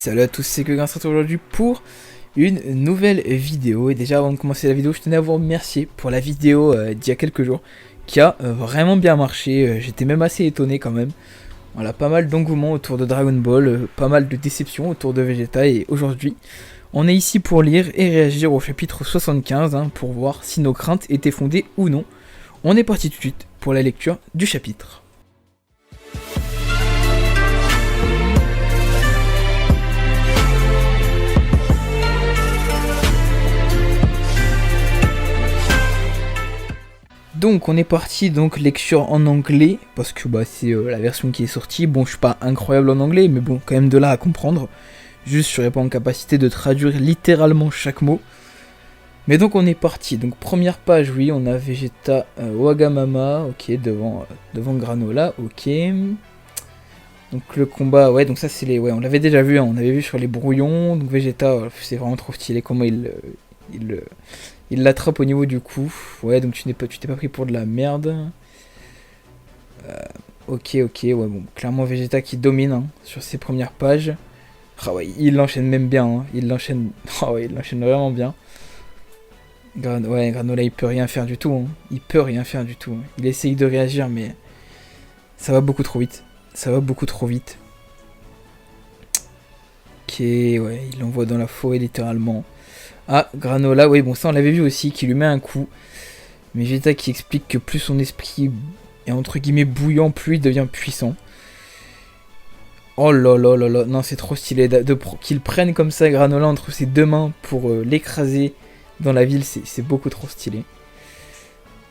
Salut à tous, c'est que Grince aujourd'hui pour une nouvelle vidéo. Et déjà avant de commencer la vidéo, je tenais à vous remercier pour la vidéo d'il y a quelques jours qui a vraiment bien marché. J'étais même assez étonné quand même. Voilà, pas mal d'engouement autour de Dragon Ball, pas mal de déceptions autour de Vegeta. Et aujourd'hui, on est ici pour lire et réagir au chapitre 75 pour voir si nos craintes étaient fondées ou non. On est parti tout de suite pour la lecture du chapitre. Donc on est parti, donc lecture en anglais, parce que c'est la version qui est sortie. Bon, je suis pas incroyable en anglais, mais bon, quand même de là à comprendre. Juste, je serais pas en capacité de traduire littéralement chaque mot. Mais donc on est parti, donc première page, oui, on a Vegeta Wagamama, ok, devant Granola, ok. Donc le combat, ouais, donc ça c'est les... Ouais, on l'avait déjà vu, on avait vu sur les brouillons, donc Vegeta, c'est vraiment trop stylé comment il, il l'attrape au niveau du cou. Ouais, donc tu t'es pas pris pour de la merde. Ok, ouais, bon, clairement Vegeta qui domine sur ses premières pages. Ah ouais, il l'enchaîne même bien, il l'enchaîne... Ah ouais, il l'enchaîne vraiment bien. Ouais, Granola il peut rien faire du tout, il peut rien faire du tout. Il essaye de réagir mais ça va beaucoup trop vite. Ça va beaucoup trop vite. Ok, ouais, il l'envoie dans la forêt littéralement. Ah, Granola, oui, bon, ça on l'avait vu aussi, qui lui met un coup. Mais Vegeta qui explique que plus son esprit est entre guillemets bouillant, plus il devient puissant. Oh là là là là, non, c'est trop stylé qu'il prenne comme ça Granola entre ses deux mains pour l'écraser dans la ville, c'est beaucoup trop stylé.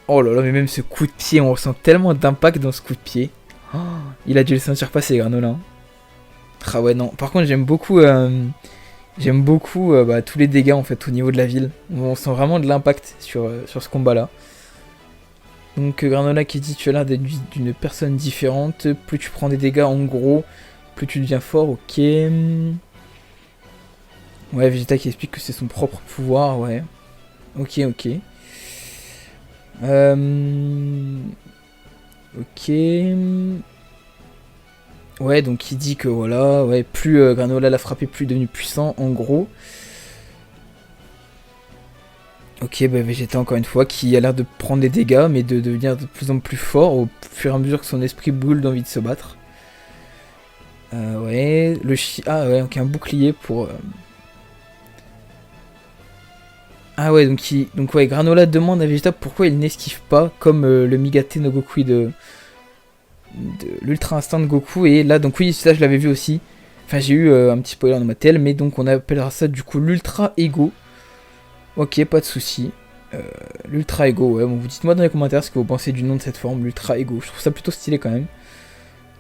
Oh là là, mais même ce coup de pied, on ressent tellement d'impact dans ce coup de pied. Oh, il a dû le sentir passer, Granola. Ah ouais, non, par contre, j'aime beaucoup. J'aime beaucoup tous les dégâts en fait au niveau de la ville. On sent vraiment de l'impact sur ce combat là. Donc Granola qui dit tu as l'air d'être d'une personne différente. Plus tu prends des dégâts en gros, plus tu deviens fort, ok. Ouais, Vegeta qui explique que c'est son propre pouvoir, ouais. Ok. Ok. Ouais, donc il dit que voilà, ouais, plus Granola l'a frappé, plus il est devenu puissant en gros. Ok, Vegeta encore une fois, qui a l'air de prendre des dégâts, mais de devenir de plus en plus fort au fur et à mesure que son esprit brûle d'envie de se battre. Ouais, ah ouais, donc un bouclier pour... Ah ouais, donc ouais, Granola demande à Vegeta pourquoi il n'esquive pas, comme le Migate no Goku de l'Ultra Instinct de Goku, et là, donc oui, ça je l'avais vu aussi. Enfin, j'ai eu un petit spoiler dans ma telle, mais donc on appellera ça du coup l'Ultra Ego. Ok, pas de soucis. L'Ultra Ego, ouais, bon, vous dites-moi dans les commentaires ce que vous pensez du nom de cette forme, l'Ultra Ego. Je trouve ça plutôt stylé quand même.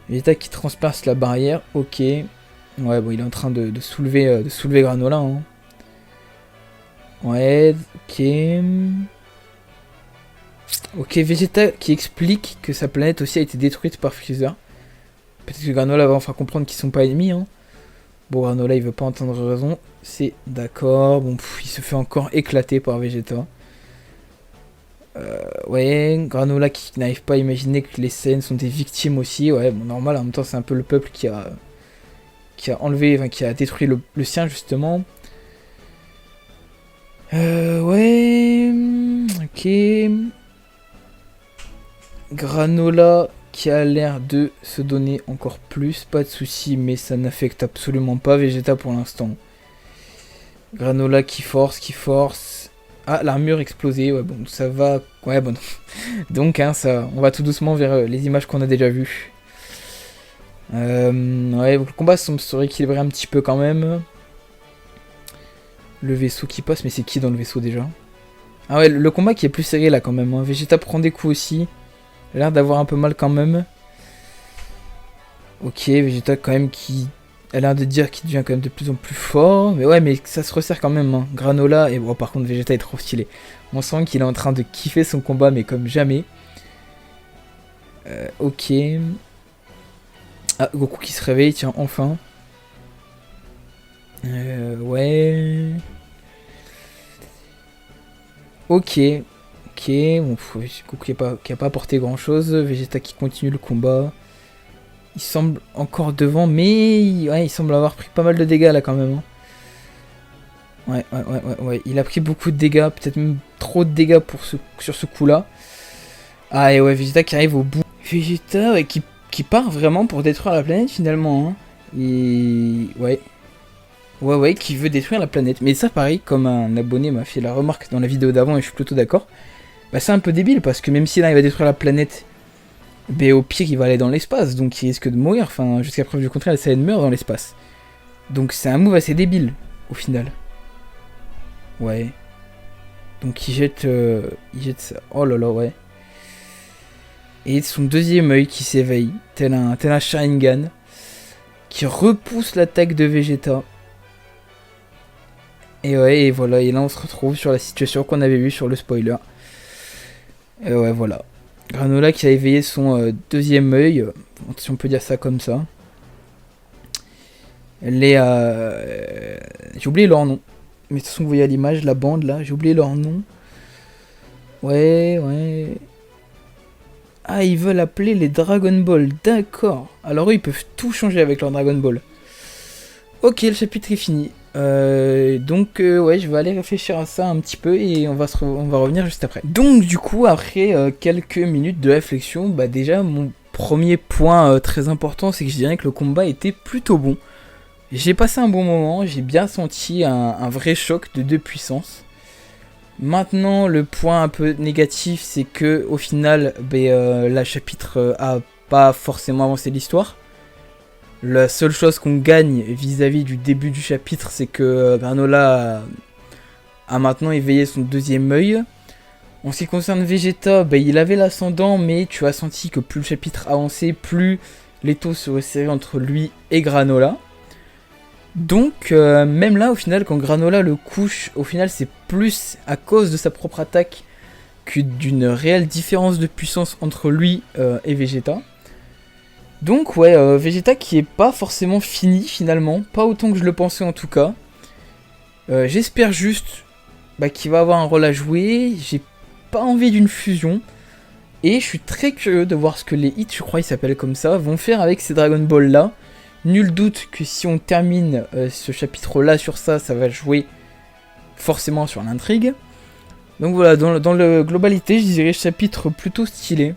Vegeta qui transperce la barrière, ok. Ouais, bon, il est en train de soulever Granola. Ouais, ok. Ok, Vegeta qui explique que sa planète aussi a été détruite par Freezer. Peut-être que Granola va enfin comprendre qu'ils sont pas ennemis. Bon, Granola il veut pas entendre raison. C'est d'accord. Bon, il se fait encore éclater par Vegeta. Ouais, Granola qui n'arrive pas à imaginer que les Saiyans sont des victimes aussi. Ouais, bon, normal, en même temps, c'est un peu le peuple qui a enlevé, enfin, qui a détruit le sien, justement. Ouais. Ok. Granola qui a l'air de se donner encore plus. Pas de soucis, mais ça n'affecte absolument pas Vegeta pour l'instant. Granola qui force. Ah, l'armure explosée, ouais, bon, ça va... Ouais, bon, donc, ça, on va tout doucement vers les images qu'on a déjà vues. Ouais, donc le combat semble se rééquilibrer un petit peu quand même. Le vaisseau qui passe, mais c'est qui dans le vaisseau déjà? Ah ouais, le combat qui est plus serré là quand même. Vegeta prend des coups aussi. Il a l'air d'avoir un peu mal quand même. Ok, Vegeta quand même qui... Elle a l'air de dire qu'il devient quand même de plus en plus fort. Mais ouais, mais ça se resserre quand même. Granola, et bon, par contre, Vegeta est trop stylé. On sent qu'il est en train de kiffer son combat, mais comme jamais. Ok. Ah, Goku qui se réveille, tiens, enfin. Ouais. Ok. Bon, Goku qui a pas apporté grand chose. Vegeta qui continue le combat. il semble encore devant, mais ouais, il semble avoir pris pas mal de dégâts là quand même. Hein. Ouais. Il a pris beaucoup de dégâts, peut-être même trop de dégâts sur ce coup-là. Ah et ouais, Vegeta qui arrive au bout. Vegeta ouais, qui part vraiment pour détruire la planète finalement. Hein. Et ouais, qui veut détruire la planète. Mais ça pareil, comme un abonné m'a fait la remarque dans la vidéo d'avant et je suis plutôt d'accord. Bah c'est un peu débile parce que même si là il va détruire la planète, bah au pire il va aller dans l'espace, donc il risque de mourir. Enfin jusqu'à preuve du contraire, ça meurt dans l'espace. Donc c'est un move assez débile au final. Ouais. Donc il jette ça. Oh là là, ouais. Et son deuxième œil qui s'éveille, tel un Sharingan, qui repousse l'attaque de Vegeta. Et ouais, et voilà, et là on se retrouve sur la situation qu'on avait vue sur le spoiler. Et ouais, voilà. Granola qui a éveillé son deuxième œil, si on peut dire ça comme ça. J'ai oublié leur nom. Mais de toute façon, vous voyez à l'image, la bande là, j'ai oublié leur nom. Ouais. Ah, ils veulent appeler les Dragon Ball, d'accord. Alors eux, ils peuvent tout changer avec leur Dragon Ball. Ok, le chapitre est fini. Donc, ouais, je vais aller réfléchir à ça un petit peu et on va revenir juste après. Donc, du coup, après quelques minutes de réflexion, bah déjà, mon premier point très important, c'est que je dirais que le combat était plutôt bon. J'ai passé un bon moment, j'ai bien senti un vrai choc de deux puissances. Maintenant, le point un peu négatif, c'est que au final, la chapitre a pas forcément avancé l'histoire. La seule chose qu'on gagne vis-à-vis du début du chapitre, c'est que Granola a maintenant éveillé son deuxième œil. En ce qui concerne Vegeta, il avait l'ascendant, mais tu as senti que plus le chapitre avançait, plus l'étau se resserrait entre lui et Granola. Donc, même là, au final, quand Granola le couche, au final, c'est plus à cause de sa propre attaque que d'une réelle différence de puissance entre lui et Vegeta. Donc, ouais, Vegeta qui est pas forcément fini, finalement. Pas autant que je le pensais, en tout cas. J'espère juste qu'il va avoir un rôle à jouer. J'ai pas envie d'une fusion. Et je suis très curieux de voir ce que les hits, je crois ils s'appellent comme ça, vont faire avec ces Dragon Ball là. Nul doute que si on termine ce chapitre-là sur ça, ça va jouer forcément sur l'intrigue. Donc voilà, dans la globalité, je dirais chapitre plutôt stylé.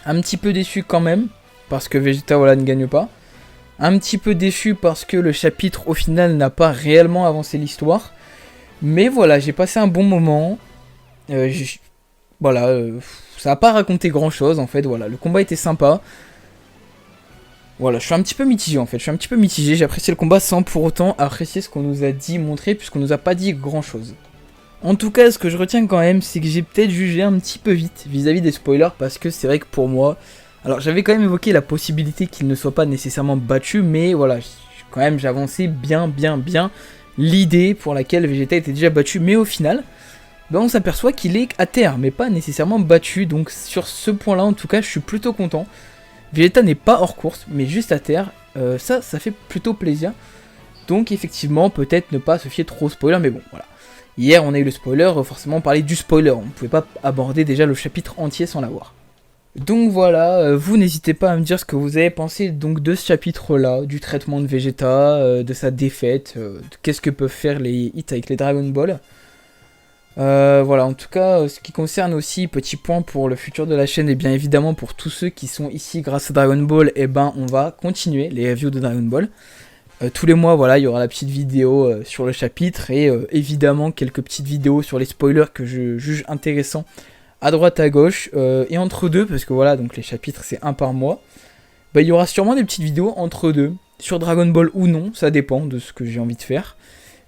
Un petit peu déçu quand même, parce que Vegeta voilà, ne gagne pas. Un petit peu déçu parce que le chapitre au final n'a pas réellement avancé l'histoire. Mais voilà, j'ai passé un bon moment. Ça n'a pas raconté grand chose en fait, voilà, le combat était sympa. Voilà, je suis un petit peu mitigé, j'ai apprécié le combat sans pour autant apprécier ce qu'on nous a dit, montré, puisqu'on nous a pas dit grand chose. En tout cas, ce que je retiens quand même, c'est que j'ai peut-être jugé un petit peu vite vis-à-vis des spoilers, parce que c'est vrai que pour moi... Alors j'avais quand même évoqué la possibilité qu'il ne soit pas nécessairement battu, mais voilà, quand même j'avançais bien l'idée pour laquelle Vegeta était déjà battu, mais au final, on s'aperçoit qu'il est à terre, mais pas nécessairement battu, donc sur ce point-là, en tout cas, je suis plutôt content. Vegeta n'est pas hors course, mais juste à terre, ça fait plutôt plaisir. Donc effectivement, peut-être ne pas se fier trop au spoiler, mais bon, voilà. Hier, on a eu le spoiler, forcément on parlait du spoiler, on ne pouvait pas aborder déjà le chapitre entier sans l'avoir. Donc voilà, vous n'hésitez pas à me dire ce que vous avez pensé donc de ce chapitre-là, du traitement de Vegeta, de sa défaite, de qu'est-ce que peuvent faire les hits avec les Dragon Ball. Voilà, en tout cas, ce qui concerne aussi, petit point pour le futur de la chaîne, et bien évidemment pour tous ceux qui sont ici grâce à Dragon Ball, on va continuer les reviews de Dragon Ball. Tous les mois, voilà, il y aura la petite vidéo sur le chapitre, et évidemment quelques petites vidéos sur les spoilers que je juge intéressants à droite à gauche, et entre deux, parce que voilà, donc les chapitres c'est un par mois, il y aura sûrement des petites vidéos entre deux, sur Dragon Ball ou non, ça dépend de ce que j'ai envie de faire.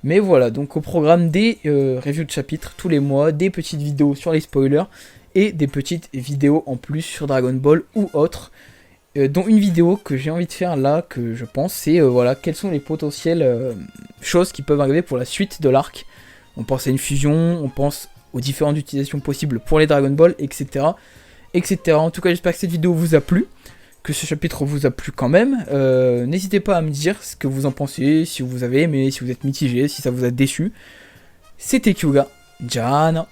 Mais voilà, donc au programme des reviews de chapitres tous les mois, des petites vidéos sur les spoilers et des petites vidéos en plus sur Dragon Ball ou autres. Dont une vidéo que j'ai envie de faire là, que je pense, c'est voilà, quelles sont les potentielles choses qui peuvent arriver pour la suite de l'arc. On pense à une fusion, on pense aux différentes utilisations possibles pour les Dragon Ball, etc. etc. En tout cas, j'espère que cette vidéo vous a plu, que ce chapitre vous a plu quand même. N'hésitez pas à me dire ce que vous en pensez, si vous avez aimé, si vous êtes mitigé, si ça vous a déçu. C'était Kyuga, Jana.